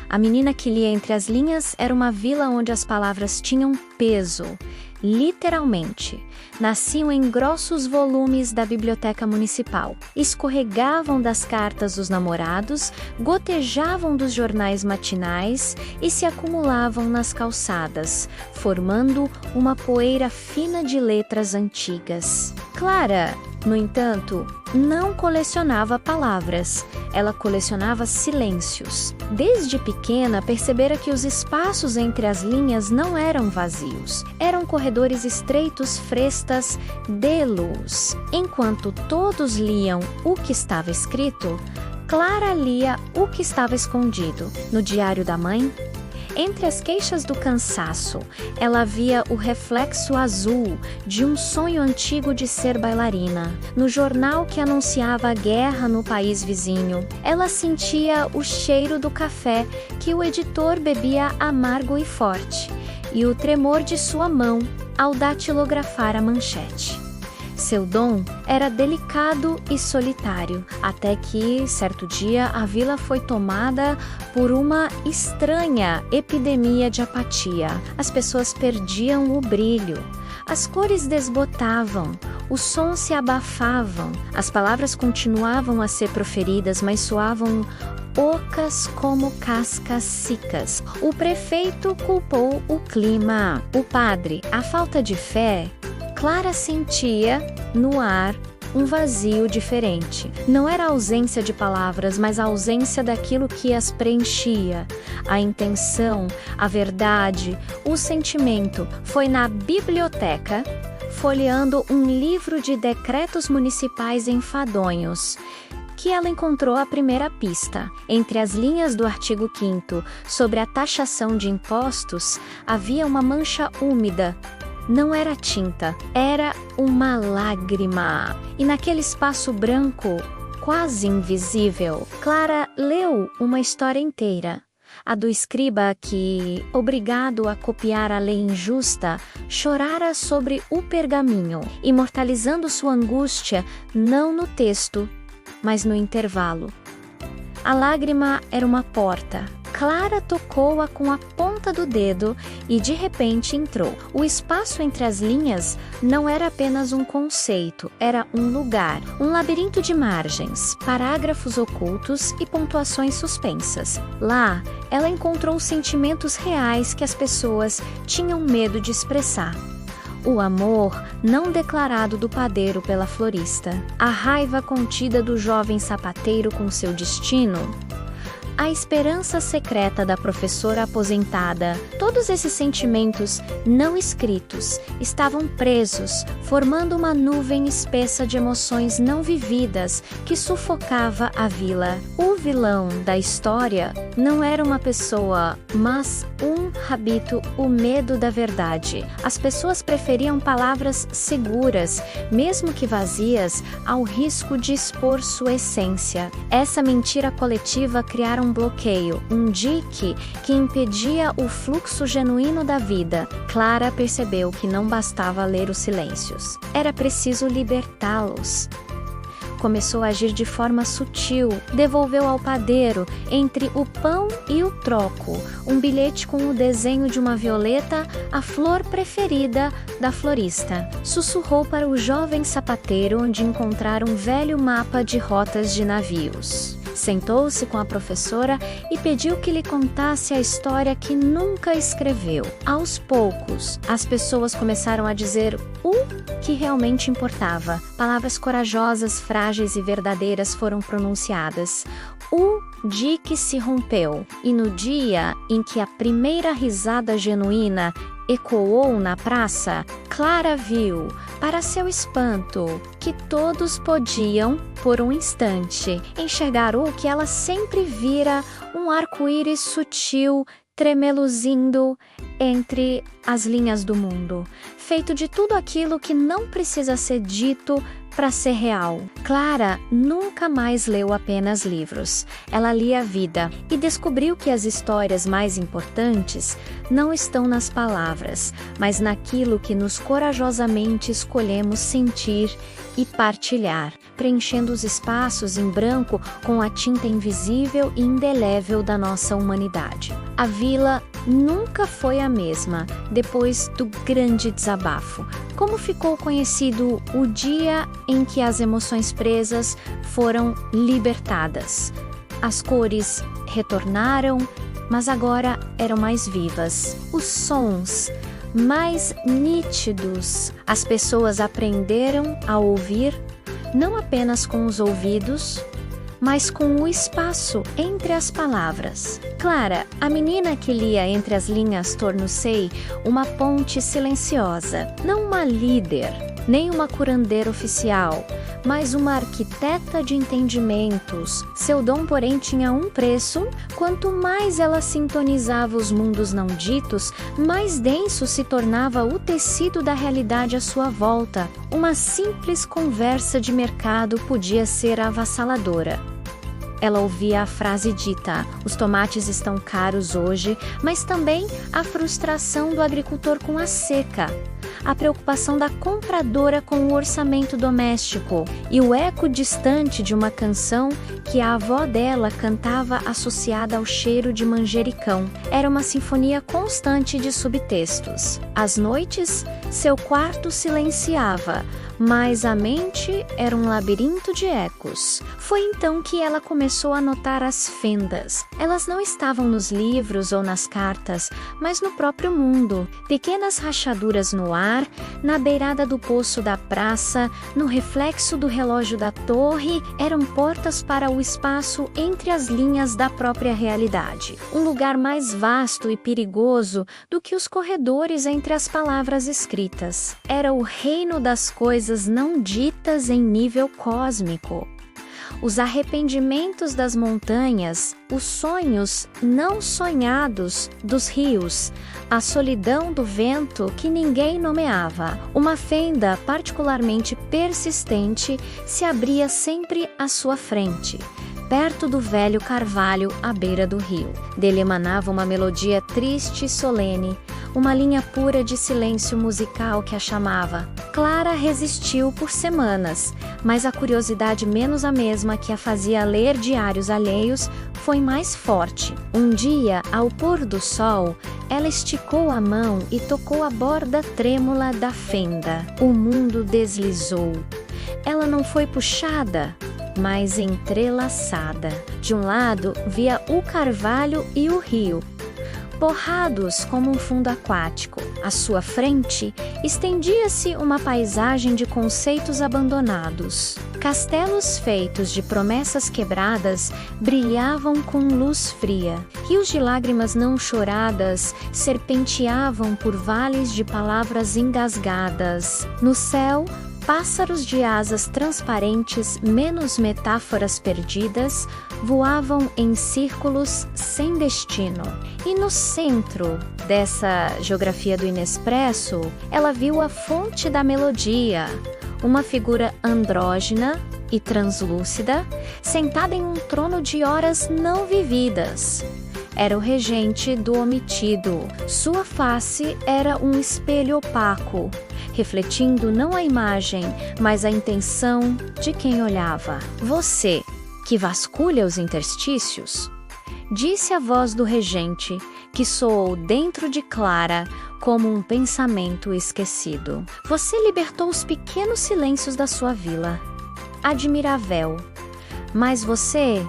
A menina que lia entre as linhas era uma vila onde as palavras tinham peso, literalmente. Nasciam em grossos volumes da biblioteca municipal, escorregavam das cartas dos namorados, gotejavam dos jornais matinais e se acumulavam nas calçadas, formando uma poeira fina de letras antigas. Clara, no entanto, não colecionava palavras, ela colecionava silêncios. Desde pequena, percebera que os espaços entre as linhas não eram vazios, eram corredores estreitos, frestas de luz. Enquanto todos liam o que estava escrito, Clara lia o que estava escondido no diário da mãe. Entre as queixas do cansaço, ela via o reflexo azul de um sonho antigo de ser bailarina. No jornal que anunciava a guerra no país vizinho, ela sentia o cheiro do café que o editor bebia amargo e forte, e o tremor de sua mão ao datilografar a manchete. Seu dom era delicado e solitário, até que, certo dia, a vila foi tomada por uma estranha epidemia de apatia. As pessoas perdiam o brilho, as cores desbotavam, os sons se abafavam, as palavras continuavam a ser proferidas, mas soavam ocas como cascas secas. O prefeito culpou o clima, o padre, a falta de fé. Clara sentia, no ar, um vazio diferente. Não era a ausência de palavras, mas a ausência daquilo que as preenchia. A intenção, a verdade, o sentimento. Foi na biblioteca, folheando um livro de decretos municipais enfadonhos, que ela encontrou a primeira pista. Entre as linhas do artigo 5º sobre a taxação de impostos, havia uma mancha úmida. Não era tinta, era uma lágrima. E naquele espaço branco, quase invisível, Clara leu uma história inteira. A do escriba que, obrigado a copiar a lei injusta, chorara sobre o pergaminho, imortalizando sua angústia não no texto, mas no intervalo. A lágrima era uma porta. Clara tocou-a com a ponta do dedo e de repente entrou. O espaço entre as linhas não era apenas um conceito, era um lugar, um labirinto de margens, parágrafos ocultos e pontuações suspensas. Lá, ela encontrou sentimentos reais que as pessoas tinham medo de expressar. O amor não declarado do padeiro pela florista, a raiva contida do jovem sapateiro com seu destino, a esperança secreta da professora aposentada. Todos esses sentimentos não escritos estavam presos, formando uma nuvem espessa de emoções não vividas que sufocava a vila. O vilão da história não era uma pessoa, mas um rabito, o medo da verdade. As pessoas preferiam palavras seguras, mesmo que vazias, ao risco de expor sua essência. Essa mentira coletiva criara um bloqueio, um dique que impedia o fluxo genuíno da vida. Clara percebeu que não bastava ler os silêncios. Era preciso libertá-los. Começou a agir de forma sutil, devolveu ao padeiro, entre o pão e o troco, um bilhete com o desenho de uma violeta, a flor preferida da florista. Sussurrou para o jovem sapateiro onde encontrara um velho mapa de rotas de navios. Sentou-se com a professora e pediu que lhe contasse a história que nunca escreveu. Aos poucos, as pessoas começaram a dizer o que realmente importava. Palavras corajosas, frágeis e verdadeiras foram pronunciadas. O dique se rompeu, e no dia em que a primeira risada genuína ecoou na praça, Clara viu, para seu espanto, que todos podiam, por um instante, enxergar o que ela sempre vira, um arco-íris sutil, tremeluzindo entre as linhas do mundo, feito de tudo aquilo que não precisa ser dito para ser real. Clara nunca mais leu apenas livros. Ela lia a vida e descobriu que as histórias mais importantes não estão nas palavras, mas naquilo que nos corajosamente escolhemos sentir e partilhar. preenchendo os espaços em branco com a tinta invisível e indelével da nossa humanidade. A vila nunca foi a mesma depois do grande desabafo. Como ficou conhecido o dia em que as emoções presas foram libertadas. As cores retornaram, mas agora eram mais vivas. Os sons mais nítidos. As pessoas aprenderam a ouvir, não apenas com os ouvidos, mas com o espaço entre as palavras. Clara, a menina que lia entre as linhas, tornou-se uma ponte silenciosa, não uma líder, nem uma curandeira oficial, mas uma arquiteta de entendimentos. Seu dom, porém, tinha um preço. Quanto mais ela sintonizava os mundos não ditos, mais denso se tornava o tecido da realidade à sua volta. Uma simples conversa de mercado podia ser avassaladora. Ela ouvia a frase dita: os tomates estão caros hoje, mas também a frustração do agricultor com a seca, a preocupação da compradora com o orçamento doméstico e o eco distante de uma canção que a avó dela cantava associada ao cheiro de manjericão. Era uma sinfonia constante de subtextos. Às noites, seu quarto silenciava, mas a mente era um labirinto de ecos. Foi então que ela começou a notar as fendas. Elas não estavam nos livros ou nas cartas, mas no próprio mundo. Pequenas rachaduras no ar, na beirada do poço da praça, no reflexo do relógio da torre, eram portas para o espaço entre as linhas da própria realidade. Um lugar mais vasto e perigoso do que os corredores entre as palavras escritas. Era o reino das coisas não ditas em nível cósmico. Os arrependimentos das montanhas, os sonhos não sonhados dos rios, a solidão do vento que ninguém nomeava. Uma fenda particularmente persistente se abria sempre à sua frente, perto do velho carvalho à beira do rio. Dele emanava uma melodia triste e solene, uma linha pura de silêncio musical que a chamava. Clara resistiu por semanas, mas a curiosidade, menos a mesma que a fazia ler diários alheios, foi mais forte. Um dia, ao pôr do sol, ela esticou a mão e tocou a borda trêmula da fenda. O mundo deslizou. Ela não foi puxada, mas entrelaçada. De um lado, via o carvalho e o rio, borrados como um fundo aquático. À sua frente, estendia-se uma paisagem de conceitos abandonados. Castelos feitos de promessas quebradas brilhavam com luz fria. Rios de lágrimas não choradas serpenteavam por vales de palavras engasgadas. No céu, pássaros de asas transparentes, menos metáforas perdidas, voavam em círculos sem destino. E no centro dessa geografia do inexpresso, ela viu a fonte da melodia, uma figura andrógena e translúcida, sentada em um trono de horas não vividas. Era o regente do omitido. Sua face era um espelho opaco, refletindo não a imagem, mas a intenção de quem olhava. Você, que vasculha os interstícios? Disse a voz do regente, que soou dentro de Clara como um pensamento esquecido. Você libertou os pequenos silêncios da sua vila. Admirável. Mas você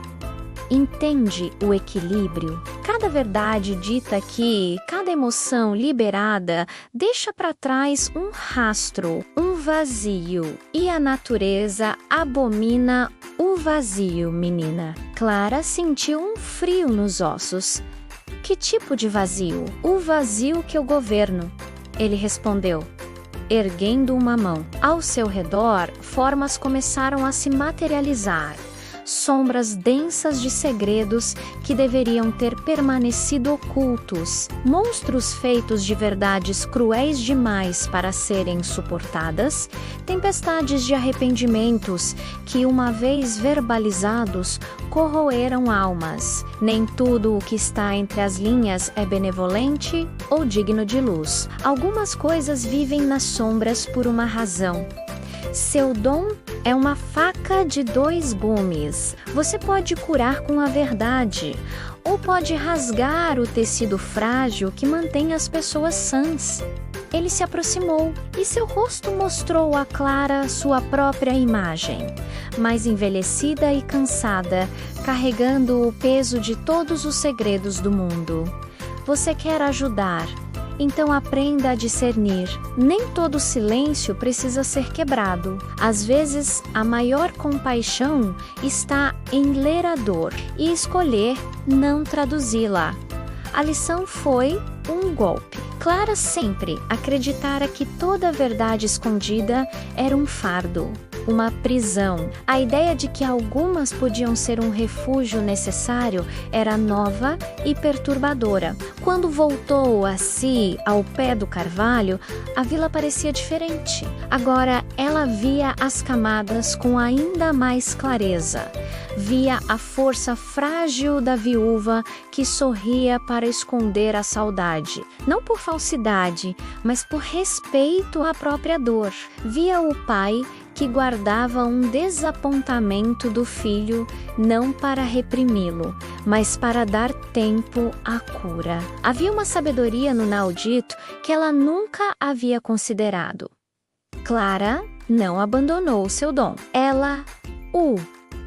entende o equilíbrio? Cada verdade dita aqui, cada emoção liberada, deixa para trás um rastro, um vazio. E a natureza abomina o vazio, menina. Clara sentiu um frio nos ossos. Que tipo de vazio? O vazio que eu governo, ele respondeu, erguendo uma mão. Ao seu redor, formas começaram a se materializar. Sombras densas de segredos que deveriam ter permanecido ocultos, monstros feitos de verdades cruéis demais para serem suportadas, tempestades de arrependimentos que, uma vez verbalizados, corroeram almas. Nem tudo o que está entre as linhas é benevolente ou digno de luz. Algumas coisas vivem nas sombras por uma razão. Seu dom é uma faca de dois gumes. Você pode curar com a verdade, ou pode rasgar o tecido frágil que mantém as pessoas sãs. Ele se aproximou e seu rosto mostrou a Clara sua própria imagem, mais envelhecida e cansada, carregando o peso de todos os segredos do mundo. Você quer ajudar, então aprenda a discernir. Nem todo silêncio precisa ser quebrado. Às vezes, a maior compaixão está em ler a dor e escolher não traduzi-la. A lição foi um golpe. Clara sempre acreditara que toda verdade escondida era um fardo, uma prisão. A ideia de que algumas podiam ser um refúgio necessário era nova e perturbadora. Quando voltou a si, ao pé do carvalho, a vila parecia diferente. Agora ela via as camadas com ainda mais clareza. Via a força frágil da viúva que sorria para esconder a saudade, não por falsidade, mas por respeito à própria dor. Via o pai que guardava um desapontamento do filho, não para reprimi-lo, mas para dar tempo à cura. Havia uma sabedoria no inaudito que ela nunca havia considerado. Clara não abandonou seu dom. Ela o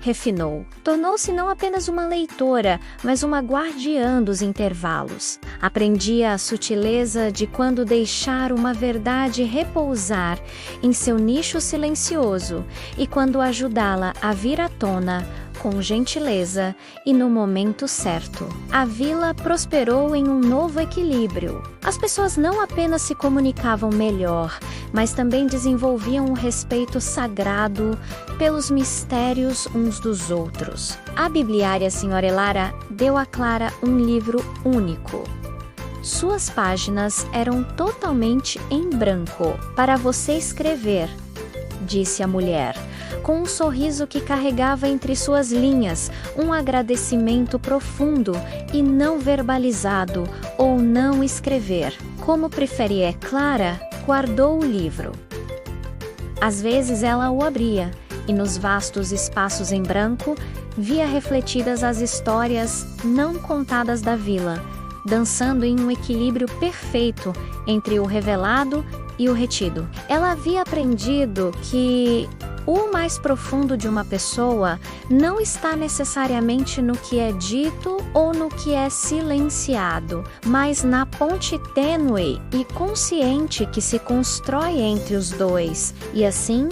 refinou. Tornou-se não apenas uma leitora, mas uma guardiã dos intervalos. Aprendia a sutileza de quando deixar uma verdade repousar em seu nicho silencioso e quando ajudá-la a vir à tona com gentileza e no momento certo. A vila prosperou em um novo equilíbrio. As pessoas não apenas se comunicavam melhor, mas também desenvolviam um respeito sagrado pelos mistérios uns dos outros. A bibliária Sra. Elara deu a Clara um livro único. Suas páginas eram totalmente em branco. Para você escrever, disse a mulher, com um sorriso que carregava entre suas linhas um agradecimento profundo e não verbalizado ou não escrever. Como preferia, Clara guardou o livro. Às vezes ela o abria e nos vastos espaços em branco via refletidas as histórias não contadas da vila, dançando em um equilíbrio perfeito entre o revelado e o retido. Ela havia aprendido que o mais profundo de uma pessoa não está necessariamente no que é dito ou no que é silenciado, mas na ponte tênue e consciente que se constrói entre os dois. E assim,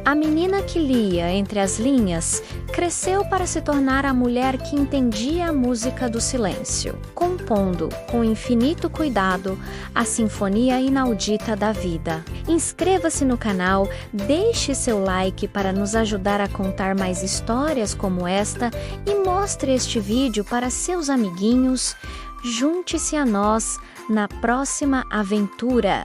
a menina que lia entre as linhas cresceu para se tornar a mulher que entendia a música do silêncio, compondo com infinito cuidado a sinfonia inaudita da vida. Inscreva-se no canal, deixe seu like para nos ajudar a contar mais histórias como esta e mostre este vídeo para seus amiguinhos. Junte-se a nós na próxima aventura.